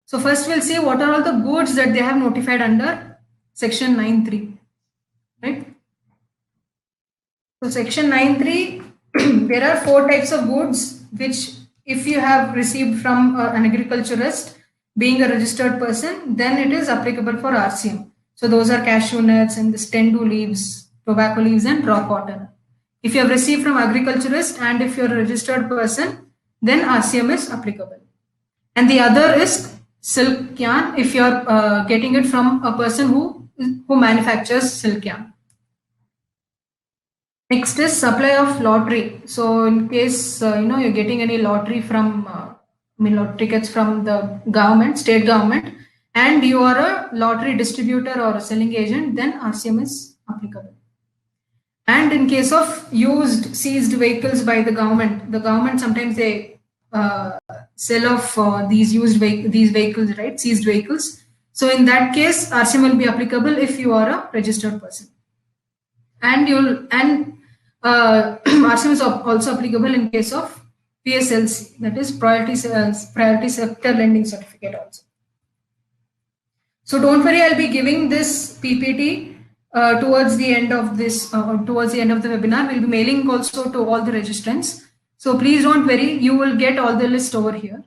So first we'll see what are all the goods that they have notified under section 9(3), right? So section 9(3), there are 4 types of goods which if you have received from an agriculturist being a registered person, then it is applicable for RCM. So those are cashew nuts and the tendu leaves, tobacco leaves and raw cotton. If you have received from agriculturist and if you're a registered person, then RCM is applicable. And the other is silk yarn if you're getting it from a person who manufactures silk yarn. Next is supply of lottery. So in case you're getting any lottery from lottery tickets from the government, state government, and you are a lottery distributor or a selling agent, then RCM is applicable. And in case of seized vehicles by the government sometimes they sell off these vehicles, right? Seized vehicles. So in that case, RCM will be applicable if you are a registered person. And RCM is also applicable in case of PSLC, that is priority sector lending certificate also. So don't worry, I'll be giving this PPT towards the end of the webinar. We'll be mailing also to all the registrants. So please don't worry, you will get all the list over here.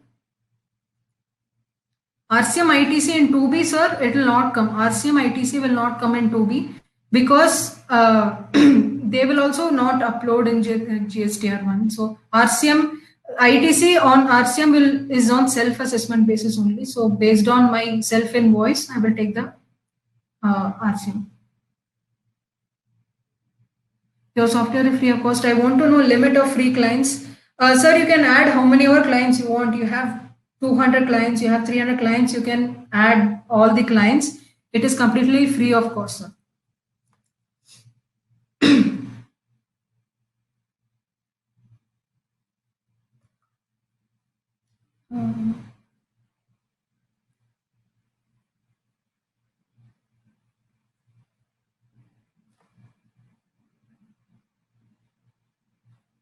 RCM ITC in 2B, sir, it will not come. RCM ITC will not come in 2B because they will also not upload in GSTR1. So RCM ITC on RCM is on self-assessment basis only. So based on my self-invoice, I will take the RCM. Your software is free of cost. I want to know limit of free clients. Sir, you can add how many more clients you want. You have 200 clients, you have 300 clients, you can add all the clients. It is completely free of cost, sir.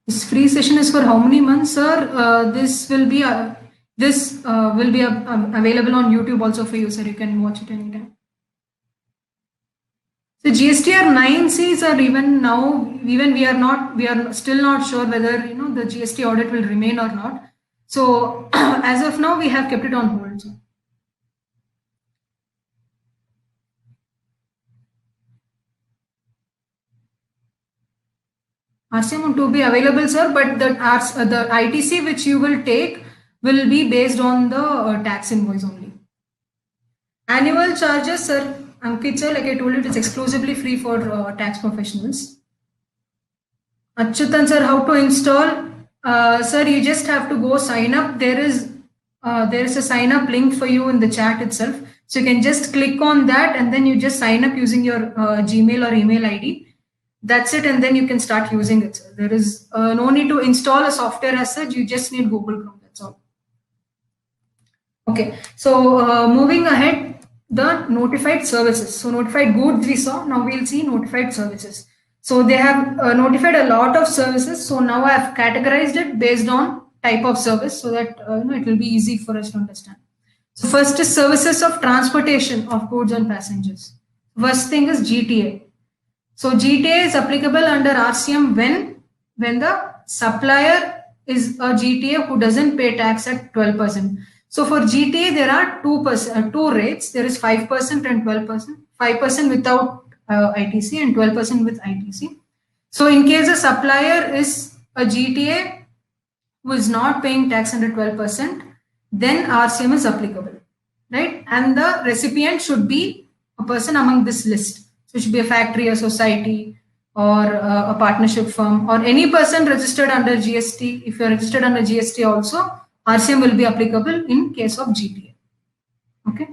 This free session is for how many months, sir? This will be available on YouTube also for you, sir. You can watch it anytime. So GSTR 9Cs are even we are still not sure whether the GST audit will remain or not. So as of now, we have kept it on hold. So. RCM to be available, sir, but the ITC which you will take will be based on the tax invoice only. Annual charges, sir, Ankit sir, like I told you, it is exclusively free for tax professionals. Achyutan sir, how to install? Sir, you just have to go sign up. There is a sign up link for you in the chat itself. So you can just click on that and then you just sign up using your Gmail or email ID. That's it, and then you can start using it. Sir. There is no need to install a software as such. You just need Google Chrome. That's all. Okay. So moving ahead, the notified services. So notified goods we saw. Now we'll see notified services. So they have notified a lot of services. So now I have categorized it based on type of service, so that it will be easy for us to understand. So first is services of transportation of goods and passengers. First thing is GTA. So GTA is applicable under RCM when the supplier is a GTA who doesn't pay tax at 12%. So for GTA there are two rates. There is 5% and 12%. 5% without ITC and 12% with ITC. So in case a supplier is a GTA who is not paying tax under 12%, then RCM is applicable, right? And the recipient should be a person among this list. So it should be a factory, a society, or a partnership firm, or any person registered under GST. If you're registered under GST also, RCM will be applicable in case of GTA. Okay.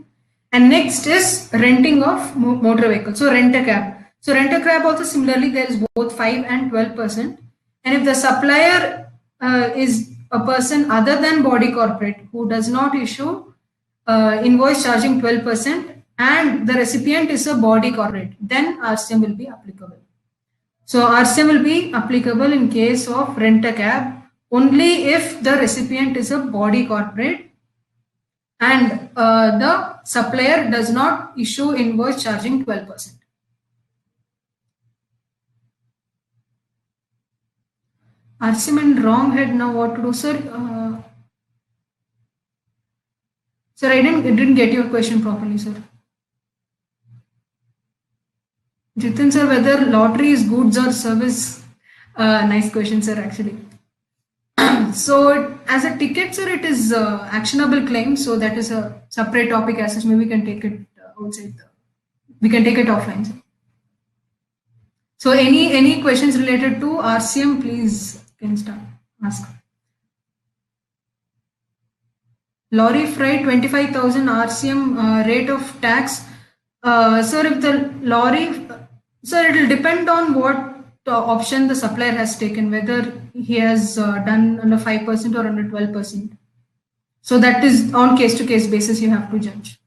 And next is renting of motor vehicle. So rent a cab. So rent a cab also similarly, there is both 5 and 12%. And if the supplier is a person other than body corporate who does not issue invoice charging 12%, and the recipient is a body corporate, then RCM will be applicable. So RCM will be applicable in case of rent a cab only if the recipient is a body corporate and the supplier does not issue invoice charging 12%. RCM and wrong head, now what to do, sir? Sir, I didn't get your question properly, sir. Jitin sir, whether lottery is goods or service? Nice question, sir, actually. So as a ticket, sir, it is actionable claim. So that is a separate topic as such. Maybe we can take it outside. We can take it offline, sir. So any questions related to RCM, please can start ask. Lorry freight 25,000 RCM rate of tax. Sir, if the lorry, sir, it will depend on what option the supplier has taken, whether he has done under 5% or under 12%. So that is on case to case basis you have to judge.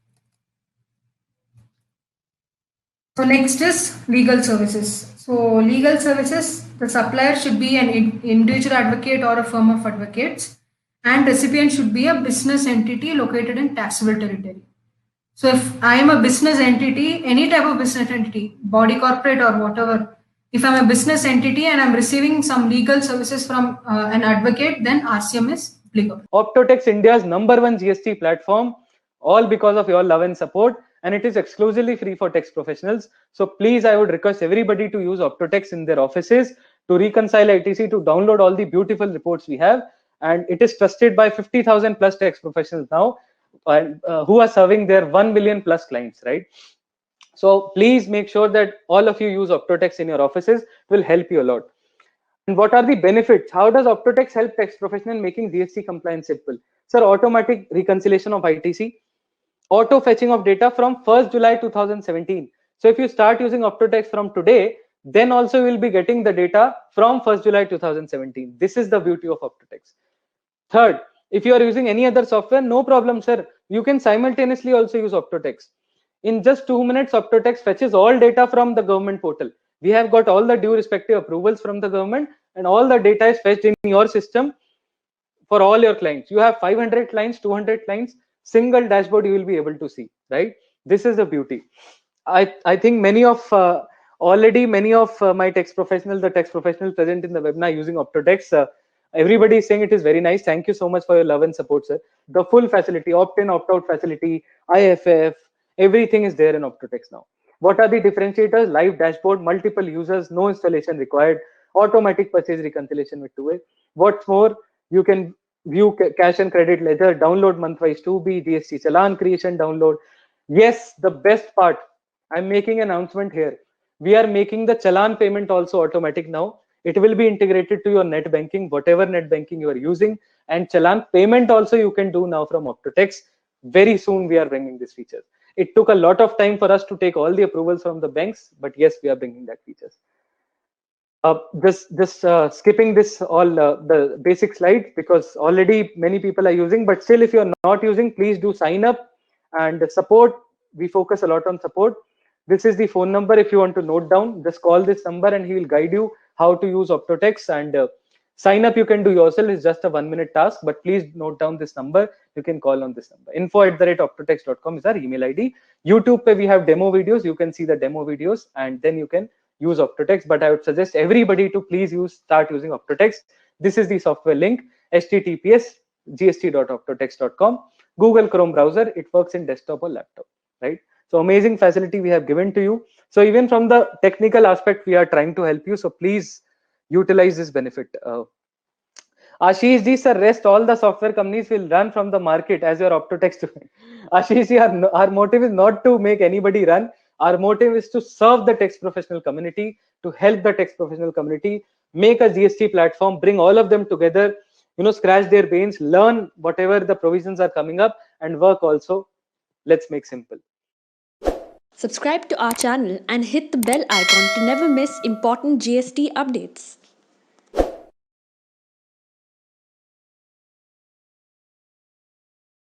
So next is legal services. So legal services, the supplier should be an individual advocate or a firm of advocates, and recipient should be a business entity located in taxable territory. So if I am a business entity, any type of business entity, body corporate or whatever, if I'm a business entity and I'm receiving some legal services from an advocate, then RCM is applicable. Optotex, India's #1 GST platform, all because of your love and support, and it is exclusively free for tax professionals. So please, I would request everybody to use Optotex in their offices to reconcile ITC, to download all the beautiful reports we have, and it is trusted by 50,000 plus tax professionals now, who are serving their 1 million plus clients, right? So please make sure that all of you use Optotex in your offices. It will help you a lot. And what are the benefits? How does Optotex help tax professional in making GST compliance simple? Sir, automatic reconciliation of ITC, auto fetching of data from 1st July 2017. So if you start using Optotex from today, then also you will be getting the data from 1st July 2017. This is the beauty of Optotex. Third, if you are using any other software, no problem, sir. You can simultaneously also use Optotex. In just 2 minutes, Optotex fetches all data from the government portal. We have got all the due respective approvals from the government, and all the data is fetched in your system for all your clients. You have 500 clients, 200 clients, single dashboard you will be able to see, right? This is the beauty. I think many of my tax professionals, the tax professionals present in the webinar using Optotex, everybody is saying it is very nice. Thank you so much for your love and support, sir. The full facility, opt-in, opt-out facility, IFF, everything is there in Optotex now. What are the differentiators? Live dashboard, multiple users, no installation required, automatic purchase reconciliation with 2A. What's more, you can view cash and credit ledger, download month-wise 2B, GST challan creation, download. Yes, the best part, I'm making an announcement here. We are making the challan payment also automatic now. It will be integrated to your net banking, whatever net banking you are using, and challan payment also you can do now from Optotex. Very soon we are bringing this feature. It took a lot of time for us to take all the approvals from the banks, but yes, we are bringing that features. Just skipping this all the basic slides, because already many people are using, but still if you're not using, please do sign up. And support, we focus a lot on support. This is the phone number. If you want to note down, just call this number and he will guide you how to use Optotex. And sign up you can do yourself. It's just a 1-minute task, but please note down this number. You can call on this number. info@optotex.com is our email ID. YouTube pe we have demo videos. You can see the demo videos and then you can use Optotex. But I would suggest everybody to please start using Optotex. This is the software link, https://gst.optotex.com. Google Chrome browser. It works in desktop or laptop, right? So amazing facility we have given to you. So even from the technical aspect, we are trying to help you. So please utilize this benefit. Ashish ji, sir, rest all the software companies will run from the market as your Optotex. Ashish ji, our motive is not to make anybody run. Our motive is to serve the tax professional community, to help the tax professional community, make a GST platform, bring all of them together, scratch their brains, learn whatever the provisions are coming up, and work also. Let's make simple. Subscribe to our channel and hit the bell icon to never miss important GST updates.